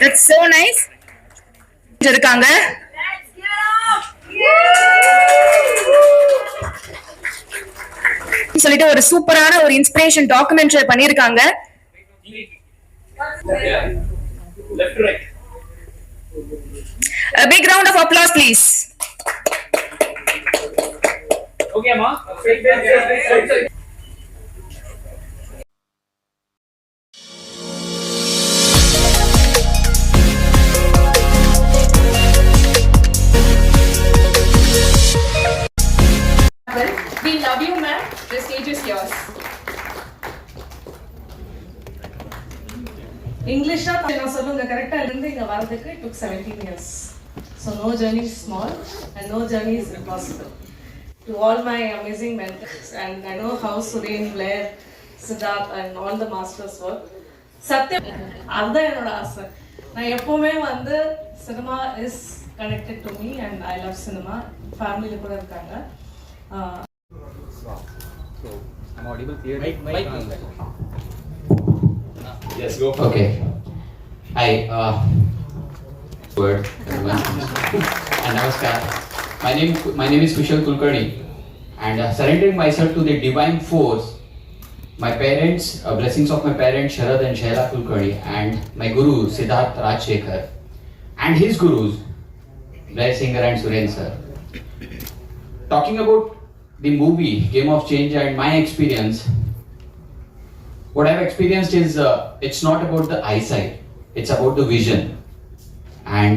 That's so nice. இருக்காங்க சொல்லிட்டு ஒரு சூப்பரான ஒரு இன்ஸ்பிரேஷன் டாக்குமெண்ட்ரி பண்ணிருக்காங்க. A big round of applause please. Okay ma. We love you, ma'am. The stage is yours. English நான் சொல்லுங்க கரெக்டா இருந்து இங்க வரதுக்கு it took 17 years. So no journey is small and no journey is impossible. To all my amazing mentors, and I know how Suren, Blair, Siddharth and all the masters work. சத்தியம் அதுதான் என்னோட ஆசை. நான் எப்பவுமே வந்து cinema is connected to me and I love cinema. ஃபேமிலில கூட இருக்காங்க. So, I'm audible clear. Mic. Yes, go for Okay. Hi. Word. And namaskar. My name is Kushal Kulkarni, and surrendering myself to the divine force. My parents, blessings of my parents Sharad and Shaila Kulkarni, and my guru Siddharth Rajsekar, and his gurus Blair Singer and Suren sir. Talking about the movie Game of Change and my experience, what I've experienced is it's not about the eyesight, it's about the vision. And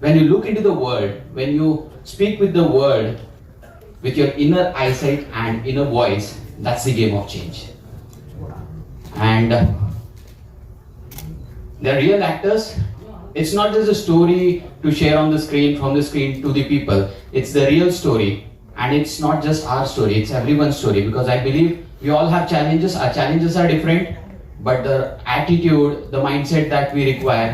when you look into the world, when you speak with the world with your inner eyesight and inner voice, that's the game of change. And the real actors, it's not just a story to share on the screen, from the screen to the people, it's the real story. And it's not just our story, it's everyone's story, because I believe we all have challenges. Our challenges are different, but the attitude, the mindset that we require,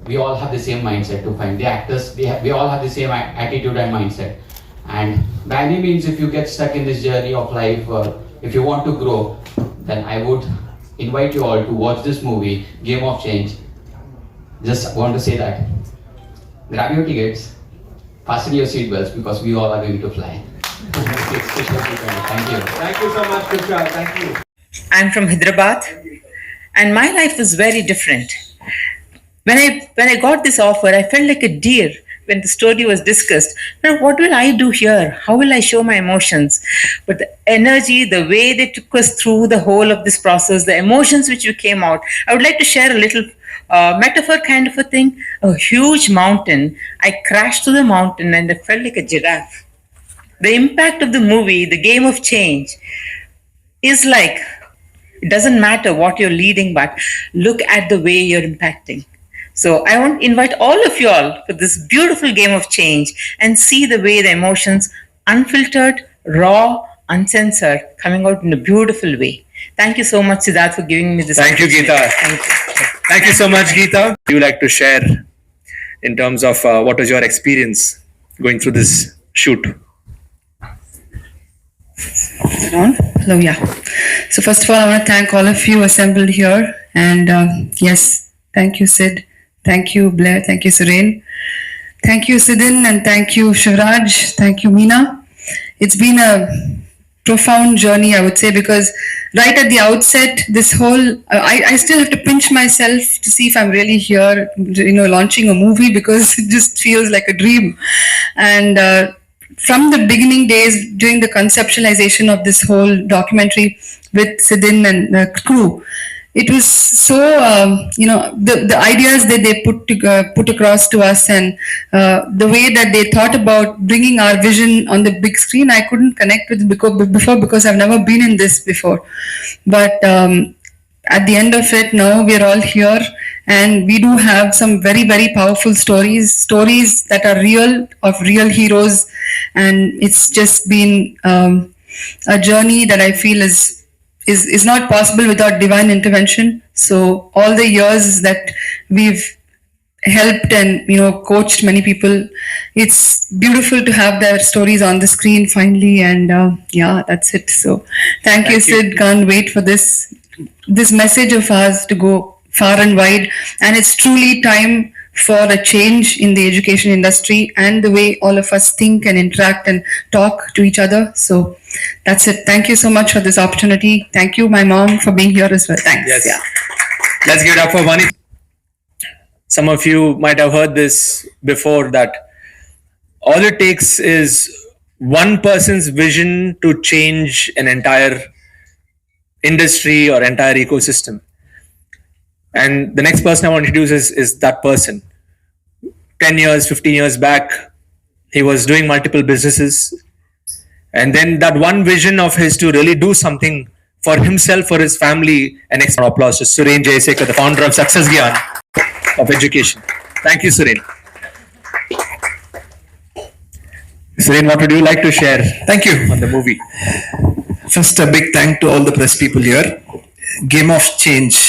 we all have the same mindset to find. The actors, we all have the same attitude and mindset. And by any means, if you get stuck in this journey of life, or if you want to grow, then I would invite you all to watch this movie, Game of Change. Just want to say that, grab your tickets, fasten your seatbelts, because we all are going to fly. Thank you. Thank you so much, Kushal. Thank you. I'm from Hyderabad and my life was very different. When I got this offer, I felt like a deer when the story was discussed. Now, what will I do here? How will I show my emotions? But the energy, the way they took us through the whole of this process, the emotions which came out, I would like to share a little metaphor kind of a thing. A huge mountain. I crashed through the mountain and I felt like a giraffe. The impact of the movie, the Game of Change, is like, it doesn't matter what you're leading, but look at the way you're impacting. So I want to invite all of you all for this beautiful game of change and see the way the emotions, unfiltered, raw, uncensored, coming out in a beautiful way. Thank you so much, Siddharth, for giving me this. Thank you, Geeta. Thank you so much, Geeta. Would you like to share in terms of what was your experience going through this shoot? Hello, yeah. So first of all, I want to thank all of you assembled here. And yes, thank you, Sid. Thank you, Blair. Thank you, Suren. Thank you, Sidhin. And thank you, Shivraj. Thank you, Meena. It's been a profound journey, I would say, because right at the outset, this whole, I still have to pinch myself to see if I'm really here, launching a movie, because it just feels like a dream. And from the beginning days, during the conceptualization of this whole documentary with Sidhin and the crew, it was so, the ideas that they put across to us, and the way that they thought about bringing our vision on the big screen, I couldn't connect with before because I've never been in this before. But at the end of it, now we're all here, and we do have some very, very powerful stories that are real, of real heroes, and it's just been a journey that I feel is not possible without divine intervention. So all the years that we've helped and coached many people, it's beautiful to have their stories on the screen finally. And yeah, that's it. So thank you, Sid. Can't wait for this message of ours to go far and wide, and it's truly time for a change in the education industry and the way all of us think and interact and talk to each other. So that's it. Thank you so much for this opportunity. Thank you, my mom, for being here as well. Thanks. Yes. Yeah. Let's give it up for Vani. Some of you might have heard this before, that all it takes is one person's vision to change an entire industry or entire ecosystem. And the next person I want to introduce is that person. 10 years, 15 years back, he was doing multiple businesses. And then that one vision of his to really do something for himself, for his family, and next round of applause to Suren Jaysekar, the founder of Success Gyan of Education. Thank you, Suren. Suren, what would you like to share? Thank you. On the movie. First, a big thank to all the press people here. Game of change.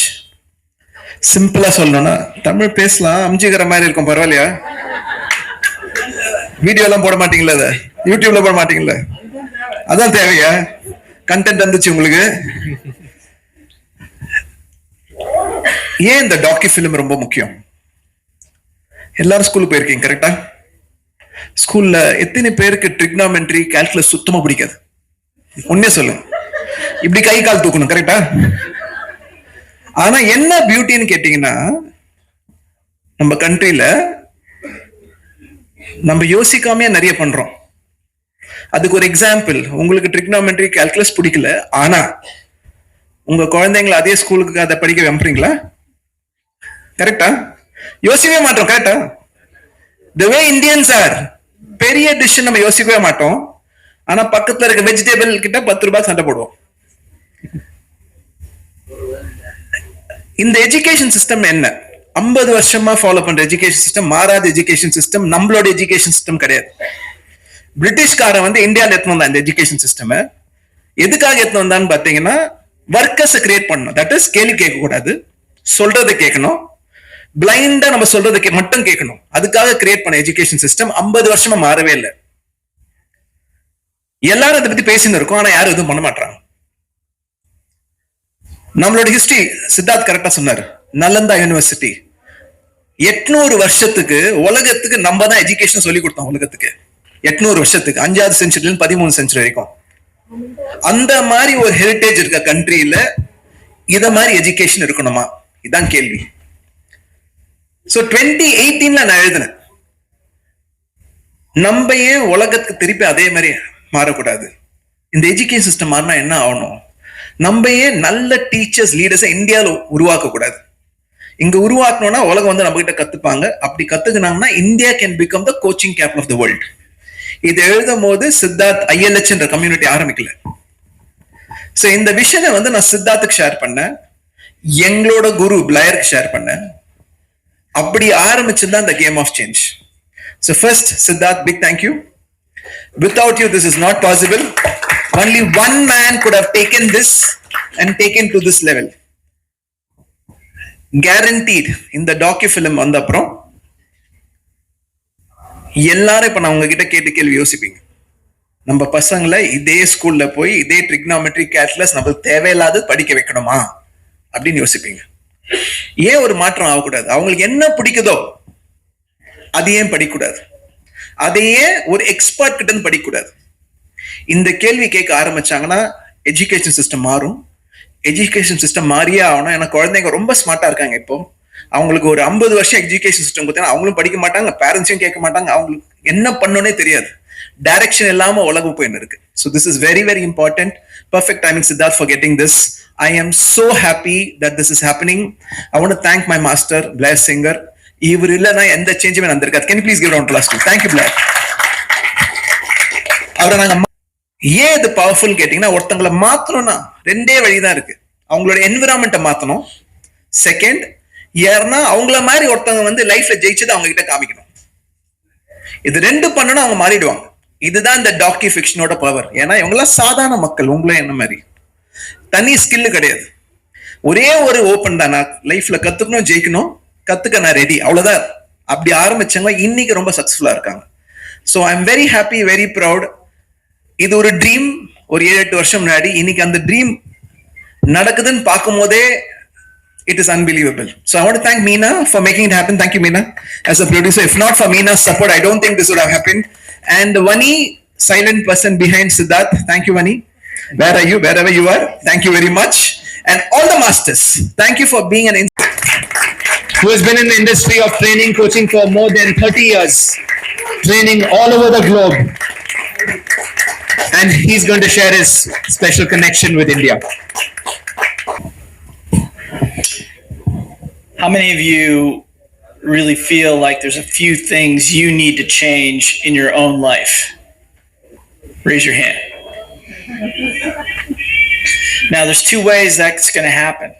சிம்பிளா சொல்லணும்னா தமிழ் பேசலாம், அம்ஜிக்கிற மாதிரி இருக்கும், பரவாயில்லையா? Video எல்லாம் போட மாட்டீங்களா? அதை யூடியூப்ல போட மாட்டீங்களா? அதான் தேவையா? கண்டென்ட் வந்துச்சு உங்களுக்கு? ஏன் இந்த டாக்கி ஃபிலிம் ரொம்ப முக்கியம்? எல்லாரும் ஸ்கூலுக்கு போயிருக்கீங்க, கரெக்டா? ஸ்கூல்ல எத்தனை பேருக்கு ட்ரிக்னாமெட்ரி, கால்குலஸ் சுத்தமா பிடிக்காது? உண்மையா சொல்லுங்க. இப்படி கை கால் தூக்கணும், கரெக்டா? ஆனா என்ன பியூட்டின்னு கேட்டீங்கன்னா, நம்ம கண்ட்ரியில நம்ம யோசிக்காம நிறைய பண்றோம். அதுக்கு ஒரு எக்ஸாம்பிள், உங்களுக்கு ட்ரிக்னாமெட்ரி, கால்குலஸ் பிடிக்கல, ஆனா உங்க குழந்தைங்களை அதே ஸ்கூலுக்கு அதை படிக்க வைப்பீங்களா? கரெக்டா? யோசிக்கவே மாட்டோம், கரெக்டா? The way Indians are, பெரிய டிஷ் நம்ம யோசிக்கவே மாட்டோம், ஆனா பக்கத்துல இருக்க வெஜிடபிள் கிட்ட 10 ரூபாய் சண்டை போடுவோம். இந்த எஜுகேஷன் சிஸ்டம் என்ன? 50 வருஷமா ஃபாலோ பண்ற எஜுகேஷன் சிஸ்டம், மாறாத எஜுகேஷன் சிஸ்டம், நம்மளோட எஜுகேஷன் சிஸ்டம் கிடையாது. பிரிட்டிஷ்காரன் வந்து இந்தியாவில் எடுத்து வந்தான் இந்த எஜுகேஷன் சிஸ்டம். எதுக்காக எடுத்து வந்தான்னு பாத்தீங்கன்னா, ஒர்க்கர்ஸ் கிரியேட் பண்ணணும். தட் இஸ், கேள்வி கேட்க கூடாது, சொல்றதை கேட்கணும், பிளைண்டா நம்ம சொல்றதை மட்டும் கேட்கணும். அதுக்காக கிரியேட் பண்ண எஜுகேஷன் சிஸ்டம் 50 வருஷமா மாறவே இல்லை. எல்லாரும் அதை பத்தி பேசின்னு இருக்கோம், ஆனா யாரும் எதுவும் பண்ண மாட்டாங்க. நம்மளோட ஹிஸ்டரி சித்தார்த் கரெக்டா சொன்னார். நலந்தா யூனிவர்சிட்டி 800 வருஷத்துக்கு உலகத்துக்கு நம்ம தான் எஜுகேஷன் சொல்லி கொடுத்தோம். உலகத்துக்கு 800 வருஷத்துக்கு, 5வது செஞ்சுரில 13 செஞ்சுரி வரைக்கும். அந்த மாதிரி ஒரு ஹெரிட்டேஜ் இருக்க கண்ட்ரியில இத மாதிரி எஜுகேஷன் இருக்கணுமா? இதான் கேள்வி. சோ 2018 நான் எழுதினேன், நம்ம ஏன் உலகத்துக்கு திருப்பி அதே மாதிரி மாறக்கூடாது? இந்த எஜுகேஷன் சிஸ்டம் மாறினா என்ன ஆகணும்? நம்ம ஏன் நல்ல டீச்சர்ஸ், லீடர்ஸ் இந்தியாவில் உருவாக்க கூடாது? இங்க உருவாக்கணும்னா உலகம் வந்து நம்ம கிட்ட கத்துப்பாங்க. அப்படி கத்துக்கினாங்கன்னா India can become the coaching capital of the world. இது எழுதும் போது சித்தார்த் ILH என்ற கம்யூனிட்டி ஆரம்பிக்கல. சோ இந்த விஷனை வந்து நான் சித்தார்த்துக்கு ஷேர் பண்ணேன், எங்களோட குரு பிளேயருக்கு ஷேர் பண்ணேன். அப்படி ஆரம்பிச்சுதான் the game of change. So first, Siddharth, big thank you. Without you, this is not possible. Only one man could have taken this and taken to this level. Guaranteed. இந்த talkie film வந்த அப்புறம் எல்லாரும் இப்ப நான் உங்ககிட்ட கேட்டு கேள்வி யோசிப்பீங்க. நம்ம பசங்களை இதே ஸ்கூல்ல போய் இதே ட்ரிக்னாமெட்ரி, கால்குலஸ் நம்மளுக்கு தேவையில்லாத படிக்க வைக்கணுமா அப்படின்னு யோசிப்பீங்க. ஏன் ஒரு மாற்றம் ஆகக்கூடாது? அவங்களுக்கு என்ன பிடிக்குதோ அது ஏன் படிக்கக்கூடாது? அதையே ஒரு எக்ஸ்பர்ட் கிட்ட இருந்து படிக்கக்கூடாது? இந்த கேள்வி கேட்க ஆரம்பிச்சாங்கன்னா எஜுகேஷன் சிஸ்டம் மாறும். எஜுகேஷன் சிஸ்டம் மாறியே ஆகணும். ஏன்னா குழந்தைங்க ரொம்ப ஸ்மார்ட்டா இருக்காங்க. இப்போ அவங்களுக்கு ஒரு 50 வருஷம் எஜுகேஷன் சிஸ்டம் கொடுத்தா அவங்களும் படிக்க மாட்டாங்க, பேரண்ட்ஸையும் கேட்க மாட்டாங்க, அவங்களுக்கு என்ன பண்ணணும்னே தெரியாது, டைரக்ஷன் இல்லாம உலகம் போயின்னு இருக்கு. So this is very very important. Perfect timing, Siddharth, for getting this. I am so happy that this is happening. I want to thank my master, Blair Singer. இவர் இல்லைன்னா எந்த சேஞ்சுமே நடந்திருக்காது. Can you please give a round of applause? Thank you, Blair. அவரை நாங்க ஏன் இது powerful கேட்டீங்கன்னா, ஒருத்தங்களை மாத்தணும்னா 2 வழிதான் இருக்கு. அவங்களோட என்விரான்மெண்ட்டை மாத்தணும். செகண்ட், யாருன்னா அவங்கள மாதிரி ஒருத்தவங்க வந்து லைஃப்ல ஜெயிச்சது அவங்க கிட்ட காமிக்கணும். இது 2 பண்ணணும், அவங்க மாறிடுவாங்க. இதுதான் இந்த டாக்கி ஃபிக்ஷனோட பவர். ஏன்னா இவங்கெல்லாம் சாதாரண மக்கள், உங்களே என்ன மாதிரி தனி ஸ்கில்லு கிடையாது. ஒரே ஒரு ஓப்பன் தான், நான் லைஃப்ல கத்துக்கணும், ஜெயிக்கணும், கத்துக்க நான் ரெடி, அவ்வளவுதான். அப்படி ஆரம்பிச்சவங்க இன்னைக்கு ரொம்ப சக்சஸ்ஃபுல்லா இருக்காங்க. So I am very happy, very proud. இது ஒரு ட்ரீம் ஒரு 7-8 வருஷம் முன்னாடி. இன்னைக்கு அந்த ட்ரீம் நடக்குதுன்னு பார்க்கும் போதே it is unbelievable. So I want to thank Meena for making it happen. Thank you, Meena, as a producer. If not for Meena's support, I don't think this would have happened. And Vani, silent person behind Siddharth. Thank you, Vani. Where are you? Wherever you are. Thank you very much. And all the masters, thank you for being an Who has been in the industry of training, coaching for more than 30 years, training all over the globe. And he's going to share his special connection with India. How many of you really feel like there's a few things you need to change in your own life? Raise your hand. Now, there's two ways that's going to happen.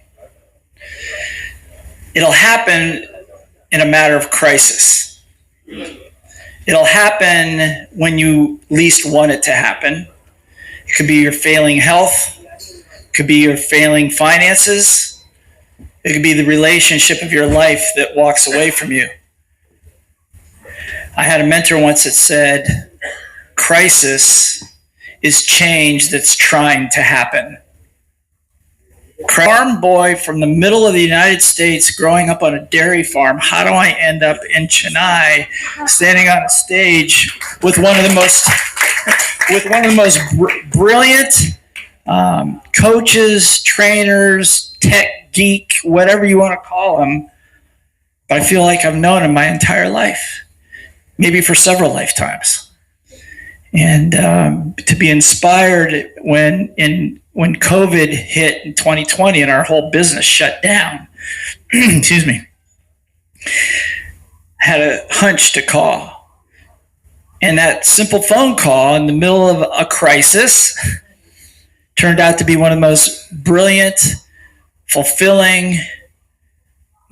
It'll happen in a matter of crisis. It'll happen when you least want it to happen. It could be your failing health. It could be your failing finances. It could be the relationship of your life that walks away from you. I had a mentor once that said, crisis is change that's trying to happen. Farm boy from the middle of the United States growing up on a dairy farm, how do I end up in Chennai standing on a stage with one of the most brilliant coaches, trainers, tech geek, whatever you want to call them, but I feel like I've known him my entire life, maybe for several lifetimes. And to be inspired when COVID hit in 2020 and our whole business shut down, excuse me, I had a hunch to call. And that simple phone call in the middle of a crisis turned out to be one of the most brilliant, fulfilling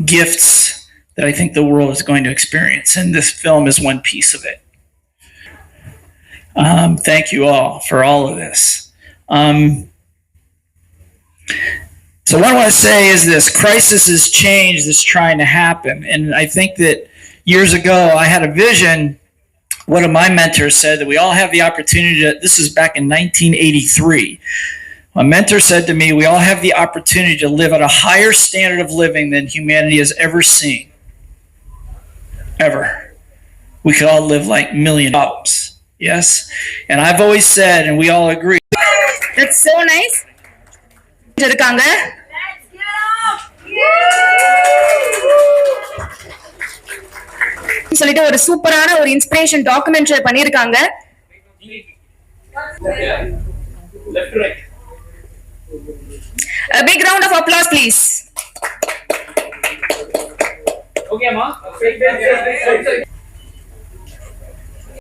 gifts that I think the world is going to experience. And this film is one piece of it. Thank you all for all of this. So what I want to say is this: crisis is change that's trying to happen. And I think that years ago I had a vision. One of my mentors said that we all have the opportunity to, this is back in 1983. My mentor said to me, we all have the opportunity to live at a higher standard of living than humanity has ever seen. Ever. We could all live like million dollars. Yes? And I've always said, and we all agree. That's so nice. இருக்காங்க சொல்லிட்டு ஒரு சூப்பரான ஒரு inspiration documentary பண்ணிருக்காங்க. A big round of applause please. Okay, ma.